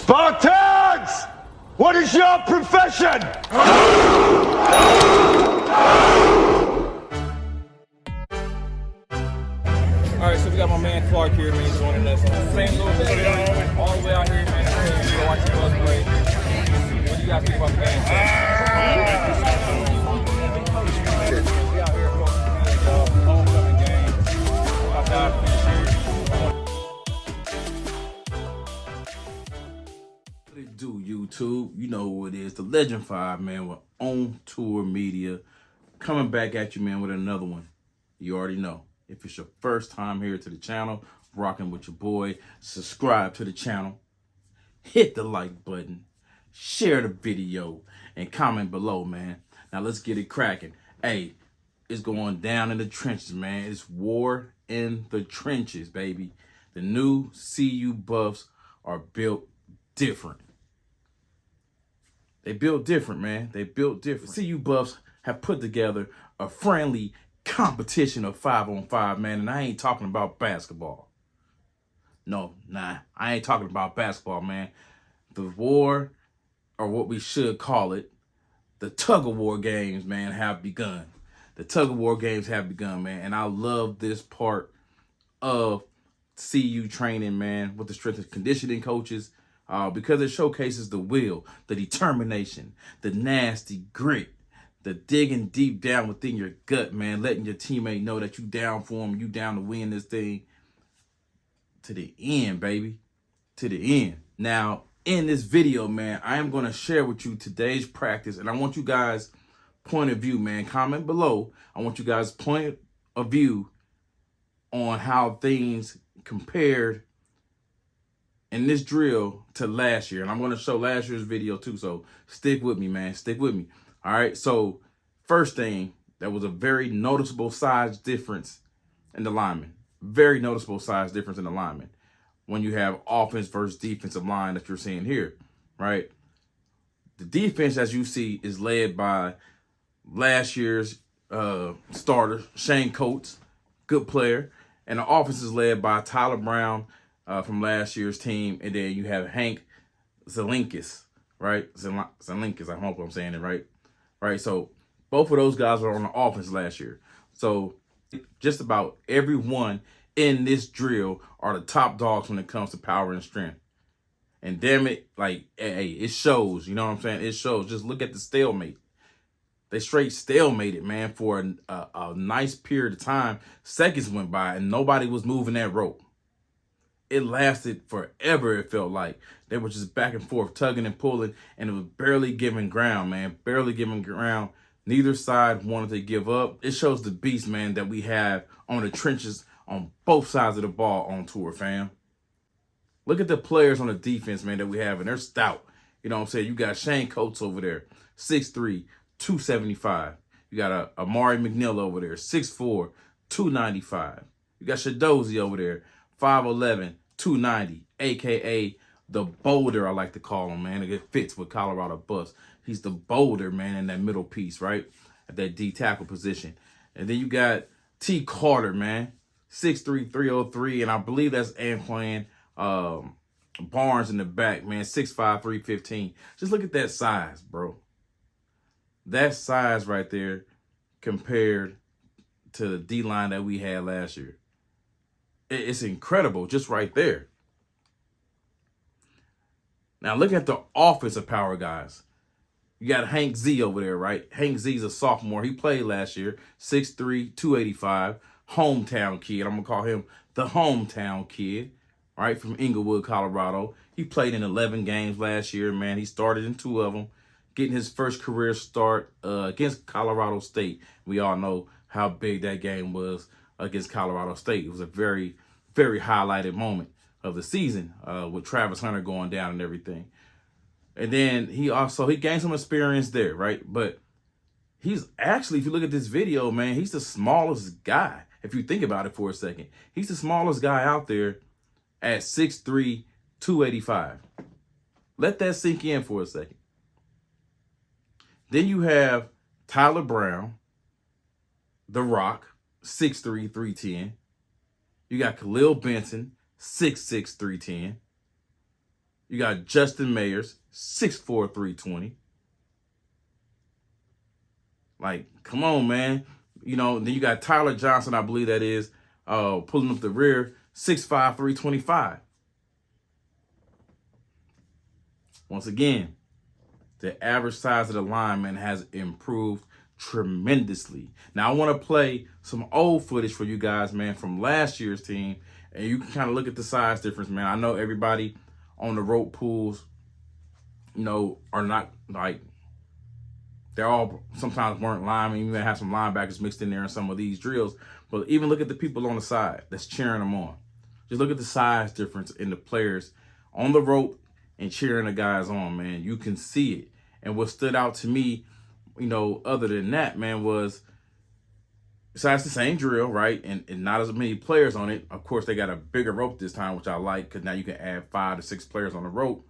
Spartans! What is your profession? Alright, so we got my man Clark here, man, joining us. St. Louis, all the way out here, man. We're watching the Buffs play. What do you guys think about the game? We out here for the homecoming game. Our guys finish here. What it do, YouTube? You know who it is. The Legend 5, man, with On Tour Media. Coming back at you, man, with another one. You already know. If it's your first time here to the channel, rocking with your boy, subscribe to the channel, hit the like button, share the video, and comment below, man. Now let's get it cracking. Hey, it's going down in the trenches, man. It's war in the trenches, baby. The new CU Buffs are built different. They built different, man. They built different. CU Buffs have put together a friendly competition of 5-on-5, man, and I ain't talking about basketball. No, nah, I ain't talking about basketball, man. The war, or what we should call it, the tug-of-war games, man, have begun. The tug-of-war games have begun, man, and I love this part of CU training, man, with the strength and conditioning coaches, because it showcases the will, the determination, the nasty grit, the digging deep down within your gut, man, letting your teammate know that you down for them, you down to win this thing to the end, baby, to the end. Now, in this video, man, I am going to share with you today's practice, and I want you guys' point of view, man. Comment below. I want you guys' point of view on how things compared in this drill to last year. And I'm going to show last year's video too, so stick with me, man. Stick with me. All right, so first thing, there was a very noticeable size difference in the linemen. Very noticeable size difference in the linemen when you have offense versus defensive line that you're seeing here, right? The defense, as you see, is led by last year's starter, Shane Coates, good player. And the offense is led by Tyler Brown from last year's team. And then you have Hank Zelinkis, right? Zelinkis, I hope I'm saying it right. Right, so both of those guys were on the offense last year. So just about everyone in this drill are the top dogs when it comes to power and strength. And damn it, like, hey, it shows, you know what I'm saying? It shows. Just look at the stalemate. They straight stalemated, man, for a nice period of time. Seconds went by and nobody was moving that rope. It lasted forever, it felt like. They were just back and forth, tugging and pulling, and it was barely giving ground, man. Barely giving ground. Neither side wanted to give up. It shows the beast, man, that we have on the trenches on both sides of the ball on tour, fam. Look at the players on the defense, man, that we have, and they're stout. You know what I'm saying? You got Shane Coates over there, 6'3", 275. You got Amari McNeil over there, 6'4", 295. You got Shadozi over there, 5'11", 290, a.k.a. the boulder, I like to call him, man. It fits with Colorado Buffs. He's the boulder, man, in that middle piece, right? At that D tackle position. And then you got T. Carter, man, 6'3", 303, and I believe that's Antoine Barnes in the back, man, 6'5", 315. Just look at that size, bro. That size right there compared to the D-line that we had last year. It's incredible just right there. Now look at the offensive power guys. You got Hank Z over there, right? Hank Z's a sophomore. He played last year, 6'3", 285, hometown kid. I'm going to call him the hometown kid, right, from Inglewood, Colorado. He played in 11 games last year, man. He started in 2 of them, getting his first career start against Colorado State. We all know how big that game was against Colorado State. It was a very, very highlighted moment of the season with Travis Hunter going down and everything. And then he gained some experience there, right? But he's actually, if you look at this video, man, he's the smallest guy. If you think about it for a second, he's the smallest guy out there at 6'3", 285. Let that sink in for a second. Then you have Tyler Brown, The Rock, 6'3", 310. You got Khalil Benson, 6'6", 310. You got Justin Mayers, 6'4", 320. Like, come on, man. You know, then you got Tyler Johnson, I believe that is, pulling up the rear, 6'5", 325. Once again, the average size of the lineman has improved tremendously. Now, I want to play some old footage for you guys, man, from last year's team, and you can kind of look at the size difference, man. I know everybody on the rope pools, you know, are not like, they're all sometimes weren't linemen. You may have some linebackers mixed in there in some of these drills, but even look at the people on the side that's cheering them on. Just look at the size difference in the players on the rope and cheering the guys on, man. You can see it. And what stood out to me, you know, other than that, man, was besides the same drill, right, and not as many players on it. Of course, they got a bigger rope this time, which I like, because now you can add 5 to 6 players on the rope.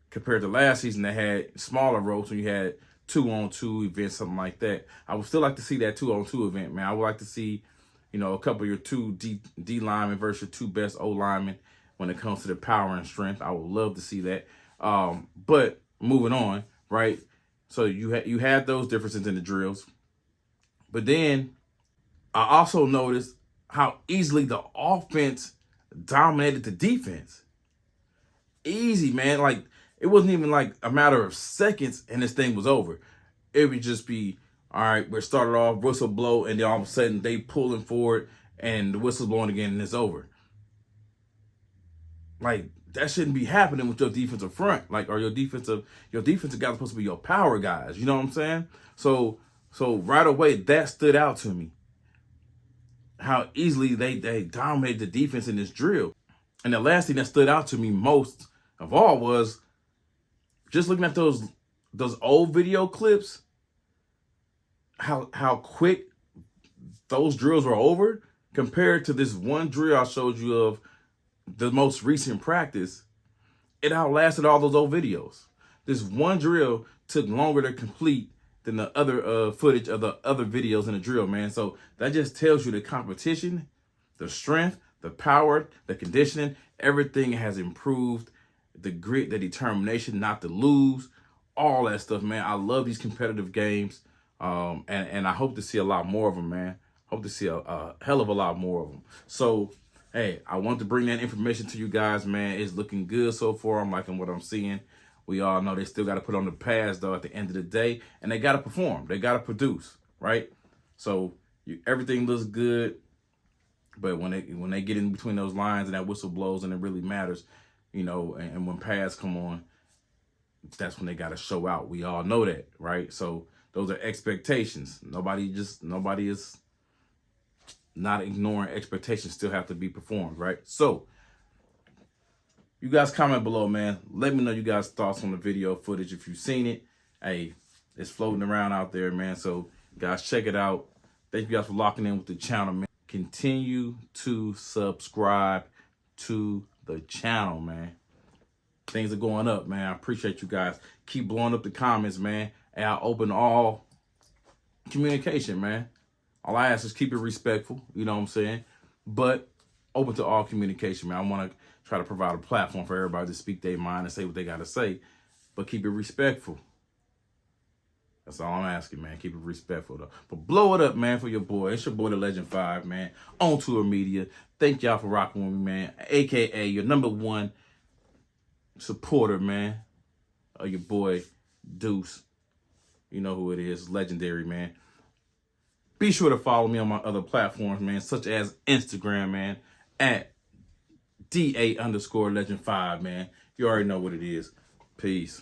Compared to last season, they had smaller ropes when you had 2-on-2 events, something like that. I would still like to see that 2-on-2 event, man. I would like to see, you know, a couple of your 2 D linemen versus your 2 best O linemen when it comes to the power and strength. I would love to see that. But moving on, right? So you had those differences in the drills. But then I also noticed how easily the offense dominated the defense. Easy, man. Like, it wasn't even like a matter of seconds and this thing was over. It would just be, all right, we're started off, whistle blow, and then all of a sudden they pulling forward and the whistle's blowing again and it's over. Like, that shouldn't be happening with your defensive front. Like, or your defensive guys are supposed to be your power guys. You know what I'm saying? So right away, that stood out to me. How easily they dominated the defense in this drill. And the last thing that stood out to me most of all was just looking at those old video clips, how quick those drills were over compared to this one drill I showed you of the most recent practice. It outlasted all those old videos. This one drill took longer to complete than the other footage of the other videos in the drill, man. So that just tells you the competition, the strength, the power, the conditioning, everything has improved. The grit, the determination not to lose, all that stuff, man. I love these competitive games, and I hope to see a lot more of them, man. Hope to see a hell of a lot more of them. So, hey, I want to bring that information to you guys, man. It's looking good so far. I'm liking what I'm seeing. We all know they still got to put on the pads, though, at the end of the day, and they got to perform. They got to produce, right? So everything looks good, but when they get in between those lines and that whistle blows and it really matters, you know, and when pads come on, that's when they got to show out. We all know that, right? So those are expectations. Nobody is not ignoring expectations, still have to be performed, right? So you guys comment below, man. Let me know you guys' thoughts on the video footage. If you've seen it, hey, it's floating around out there, man. So guys, check it out. Thank you guys for locking in with the channel, man. Continue to subscribe to the channel, man. Things are going up, man. I appreciate you guys. Keep blowing up the comments, man. And I open all communication, man. All I ask is keep it respectful, you know what I'm saying? But open to all communication, man. I want to try to provide a platform for everybody to speak their mind and say what they got to say, but keep it respectful. That's all I'm asking, man. Keep it respectful, though. But blow it up, man, for your boy. It's your boy, the Legend 5, man. On Tour Media. Thank y'all for rocking with me, man. AKA your #1 supporter, man, of your boy, Deuce. You know who it is. Legendary, man. Be sure to follow me on my other platforms, man, such as Instagram, man, at DA_Legend 5, man. You already know what it is. Peace.